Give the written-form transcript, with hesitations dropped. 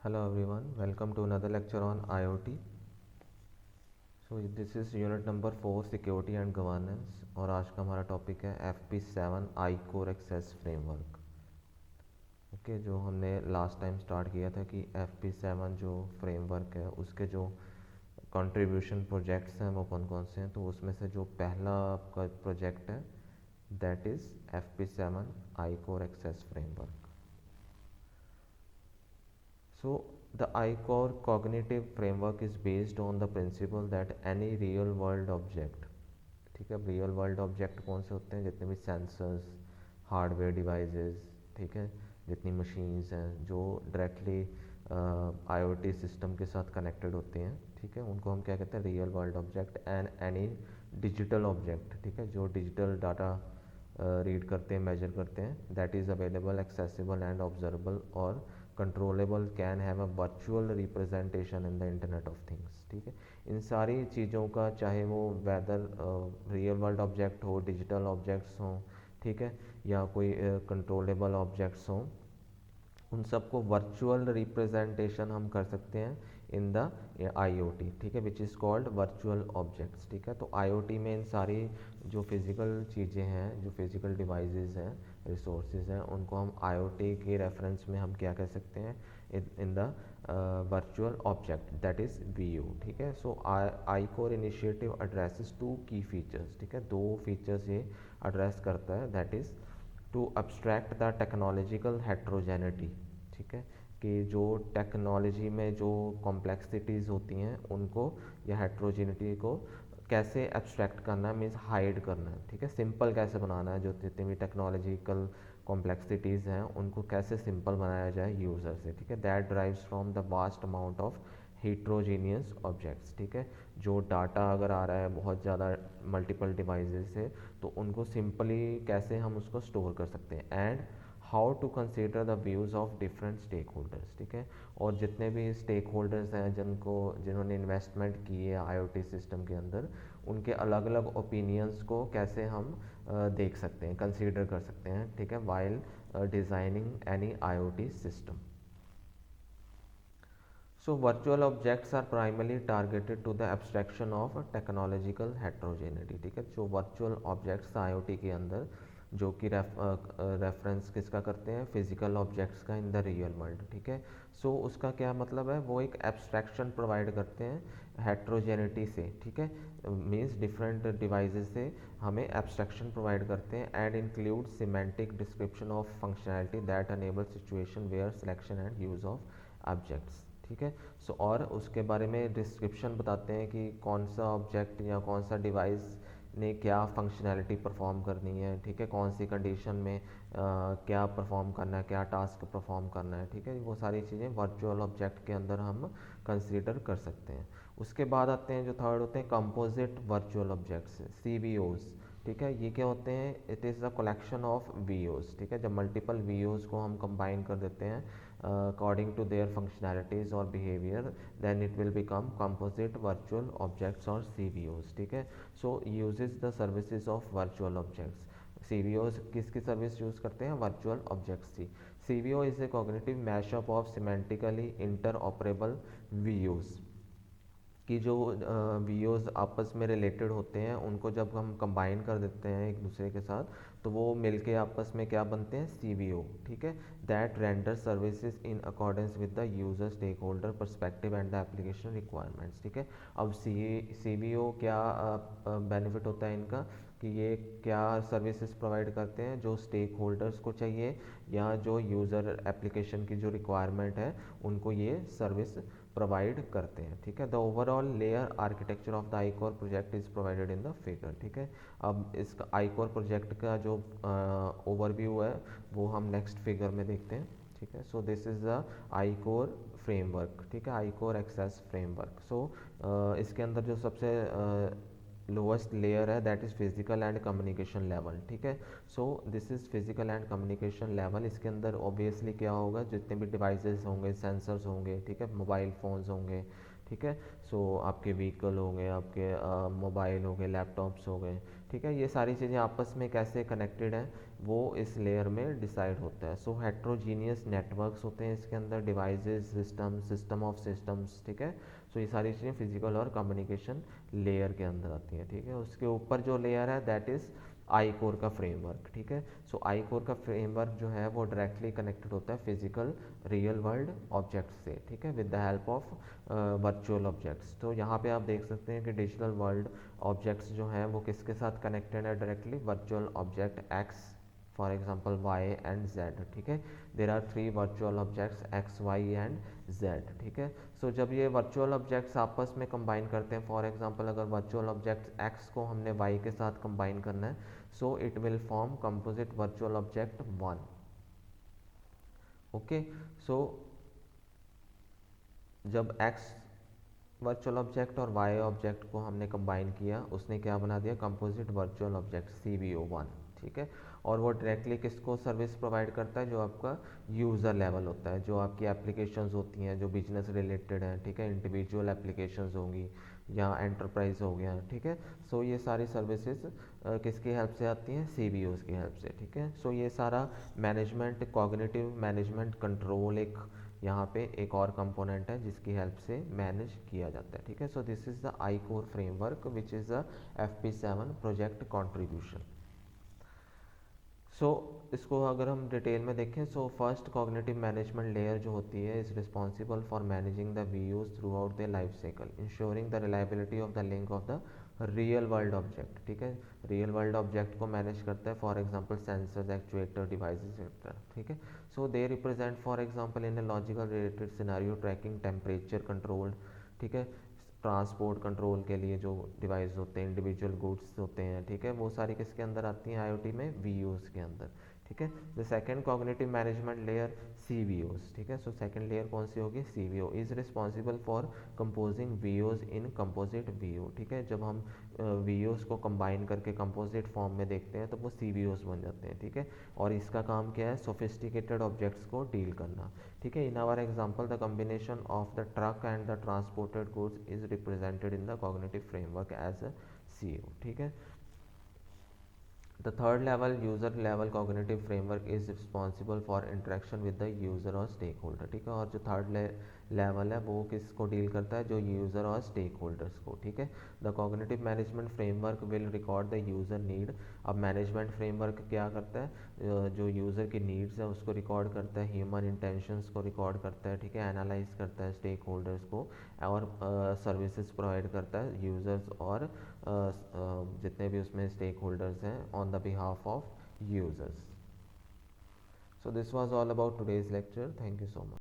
Hello everyone, welcome to another lecture on IoT. So this is unit number 4 security and governance और आज का हमारा topic है FP7 I core access framework. Okay, जो हमने last time start किया था कि FP7 जो फ्रेमवर्क है उसके जो कंट्रीब्यूशन प्रोजेक्ट्स हैं वो कौन कौन से हैं। तो उसमें से जो पहला आपका प्रोजेक्ट है that is FP7 I core access framework. So the I-Core cognitive framework is based on the principle that any real world object, ठीक है, रियल वर्ल्ड ऑब्जेक्ट कौन से होते हैं, जितने भी सेंसर्स, हार्डवेयर डिवाइसेस, ठीक है, जितनी मशीन्स हैं जो डायरेक्टली आईओटी सिस्टम के साथ कनेक्टेड होते हैं, ठीक है, उनको हम क्या कहते हैं, real world object. And any digital object, ठीक है, जो डिजिटल डाटा रीड करते हैं, मेजर करते हैं, that is available, accessible and observable और controllable can have a virtual representation in the internet of things. ठीक है, इन सारी चीज़ों का, चाहे वो वेदर रियल वर्ल्ड ऑब्जेक्ट हो, डिजिटल ऑब्जेक्ट्स हों, ठीक है, या कोई कंट्रोलेबल ऑब्जेक्ट्स हों, उन सबको वर्चुअल रिप्रेजेंटेशन हम कर सकते हैं इन द IoT, ठीक है, which is called virtual objects. ठीक है, तो IoT में इन सारी जो फिज़िकल चीज़ें हैं, जो फिज़िकल डिवाइसेस हैं, रिसोर्सेज हैं, उनको हम IoT के रेफरेंस में हम क्या कह सकते हैं, in the virtual object that is VO। ठीक है, सो I-Core initiative addresses two key features. ठीक है, दो फीचर्स ये एड्रेस करता है, that is to abstract the technological heterogeneity. ठीक है, कि जो टेक्नोलॉजी में जो कॉम्प्लेक्सिटीज़ होती हैं उनको या हेट्रोजेनिटी को कैसे एब्स्ट्रैक्ट करना है, मीन्स हाइड करना है। ठीक है, सिंपल कैसे बनाना है, जो जितनी भी टेक्नोलॉजिकल कॉम्प्लेक्सिटीज़ हैं उनको कैसे सिंपल बनाया जाए यूज़र से। ठीक है, that drives from the vast amount of heterogeneous objects. ठीक है, जो डाटा अगर आ रहा है बहुत ज़्यादा मल्टीपल डिवाइसेस से, तो उनको सिंपली कैसे हम उसको स्टोर कर सकते हैं। And how to consider the views of different stake holders. ठीक है, और जितने भी स्टेक होल्डर्स हैं जिन्होंने इन्वेस्टमेंट की है IoT सिस्टम के अंदर, उनके अलग अलग ओपिनियंस को कैसे हम देख सकते हैं, कंसीडर कर सकते हैं। ठीक है, while designing any IoT system. So virtual objects are primarily targeted to the abstraction of technological heterogeneity। ठीक है, जो virtual objects IoT के अंदर जो कि रेफरेंस किसका करते हैं, फिजिकल ऑब्जेक्ट्स का इन द रियल वर्ल्ड। ठीक है, सो उसका क्या मतलब है, वो एक एब्स्ट्रैक्शन प्रोवाइड करते हैं हेट्रोजेनिटी से। ठीक है, मीन्स डिफरेंट डिवाइसेस से हमें एब्स्ट्रैक्शन प्रोवाइड करते हैं। And include semantic description of functionality that enable situation aware selection and use of objects. ठीक है, सो और उसके बारे में डिस्क्रिप्शन बताते हैं कि कौन सा ऑब्जेक्ट या कौन सा डिवाइस ने क्या फंक्शनैलिटी परफॉर्म करनी है। ठीक है, कौन सी कंडीशन में क्या परफॉर्म करना है, क्या टास्क परफॉर्म करना है। ठीक है, वो सारी चीज़ें वर्चुअल ऑब्जेक्ट के अंदर हम कंसीडर कर सकते हैं। उसके बाद आते हैं जो थर्ड होते हैं कंपोजिट वर्चुअल ऑब्जेक्ट्स, CVOs। ठीक है, ये क्या होते हैं, it is the collection of VOs। ठीक है, जब मल्टीपल VOs को हम कंबाइन कर देते हैं अकॉर्डिंग टू देयर फंक्शनैलिटीज़ और behaviour, then it will become composite virtual objects और CVOs। ठीक है, so uses the services of virtual objects. CVOs किसकी सर्विस यूज़ करते हैं, वर्चुअल ऑब्जेक्ट्स की। CVO is a cognitive mashup of semantically interoperable VOs, कि जो वीओज़ आपस में रिलेटेड होते हैं उनको जब हम कंबाइन कर देते हैं एक दूसरे के साथ, तो वो मिलके आपस में क्या बनते हैं, CVO। ठीक है, that render services in accordance with the user stake holder perspective and the application requirements. ठीक है, अब CVO क्या बेनिफिट होता है इनका, कि ये क्या सर्विसेज प्रोवाइड करते हैं जो स्टेक होल्डर्स को चाहिए या जो यूज़र एप्लीकेशन की जो रिक्वायरमेंट है उनको ये सर्विस प्रोवाइड करते हैं। ठीक है, the overall layer architecture of the I-Core project is provided in the figure. ठीक है, अब इसका I-Core प्रोजेक्ट का जो ओवरव्यू है वो हम नेक्स्ट फिगर में देखते हैं। ठीक है, so this is the I-Core framework. ठीक है, I-Core एक्सेस फ्रेमवर्क। सो इसके अंदर जो सबसे लोएस्ट लेयर है that is physical and communication level. ठीक है, so this is physical and communication level. इसके अंदर ऑब्वियसली क्या होगा, जितने भी डिवाइसेस होंगे, सेंसर्स होंगे, ठीक है, मोबाइल फ़ोन्स होंगे। ठीक है, सो आपके व्हीकल हो गए, आपके मोबाइल हो गए, लैपटॉप्स हो गए। ठीक है, ये सारी चीज़ें आपस में कैसे कनेक्टेड हैं, वो इस लेयर में डिसाइड होता है। सो हेट्रोजीनियस नेटवर्क्स होते हैं इसके अंदर, डिवाइसेस, सिस्टम ऑफ सिस्टम्स, ठीक है। सो ये सारी चीज़ें फिजिकल और कम्युनिकेशन लेयर के अंदर आती हैं, ठीक है। उसके ऊपर जो लेयर है दैट इज़ आई कोर का फ्रेमवर्क, ठीक है। सो आई कोर का फ्रेमवर्क जो है वो डायरेक्टली कनेक्टेड होता है फिजिकल रियल वर्ल्ड ऑब्जेक्ट से, ठीक है, with the help of virtual objects. तो यहाँ पे आप देख सकते हैं कि डिजिटल वर्ल्ड ऑब्जेक्ट्स जो हैं वो किसके साथ कनेक्टेड है directly, virtual object X, for example Y and Z, ठीक है। There are 3 virtual objects X, Y and Z, ठीक है। सो जब ये वर्चुअल ऑब्जेक्ट्स आपस में कंबाइन करते हैं, फॉर एग्जांपल अगर वर्चुअल ऑब्जेक्ट एक्स को हमने वाई के साथ कंबाइन करना है, so it will form composite virtual object 1। Okay, so जब एक्स वर्चुअल ऑब्जेक्ट और वाई ऑब्जेक्ट को हमने कंबाइन किया, उसने क्या बना दिया, कंपोजिट वर्चुअल ऑब्जेक्ट CVO1, ठीक है। और वो डायरेक्टली किसको सर्विस प्रोवाइड करता है, जो आपका यूज़र लेवल होता है, जो आपकी एप्लीकेशंस होती हैं जो बिजनेस रिलेटेड हैं, ठीक है, इंडिविजुअल एप्लीकेशंस होंगी या एंटरप्राइज हो गया, ठीक है। सो ये सारी सर्विसेज किसकी हेल्प से आती हैं, CVOs की हेल्प से, ठीक है। सो ये सारा मैनेजमेंट, कॉग्निटिव मैनेजमेंट कंट्रोल एक यहाँ पे एक और कंपोनेंट है जिसकी हेल्प से मैनेज किया जाता है, ठीक है। So this is the I core framework which is the FP7 project contribution. So इसको अगर हम डिटेल में देखें, so first cognitive management layer जो होती है is responsible for managing the VUs throughout the life cycle, ensuring the reliability of the link of the real world object, ठीक है। रियल वर्ल्ड ऑब्जेक्ट को manage करता है, for example sensors, actuator, devices etcetera, ठीक है। So they represent for example in a logical related scenario tracking temperature control, ठीक है, transport control के लिए जो डिवाइस होते हैं, इंडिविजुअल गुड्स होते हैं, ठीक है, वो सारी किसके अंदर आती हैं, IoT में VUs के अंदर, ठीक है। The second cognitive management layer CVOs, ठीक है। सो सेकंड लेयर कौन सी होगी, CVO is responsible for composing VOs in composite VO, ठीक है। जब हम VOs को कंबाइन करके कंपोजिट फॉर्म में देखते हैं तो वो CVOs बन जाते हैं, ठीक है। और इसका काम क्या है, सोफिस्टिकेटेड ऑब्जेक्ट्स को डील करना, ठीक है। In our example the combination of the truck and the transported goods is represented in the cognitive framework as a CO, ठीक है। The third level, user level cognitive framework is responsible for interaction with the user और stakeholder, ठीक है। और जो third level है वो किसको डील करता है, जो यूज़र और स्टेक होल्डर्स को, ठीक है। The cognitive management framework will record the user need. अब मैनेजमेंट फ्रेमवर्क क्या करता है, जो यूज़र की नीड्स है उसको रिकॉर्ड करता है, ह्यूमन इंटेंशंस को रिकॉर्ड करता है, ठीक है, एनालाइज करता है स्टेक होल्डर्स को, और सर्विसेज प्रोवाइड करता है यूज़र्स और जितने भी उसमें स्टेक होल्डर्स हैं on the behalf of users. So this was all about today's lecture. Thank you so much.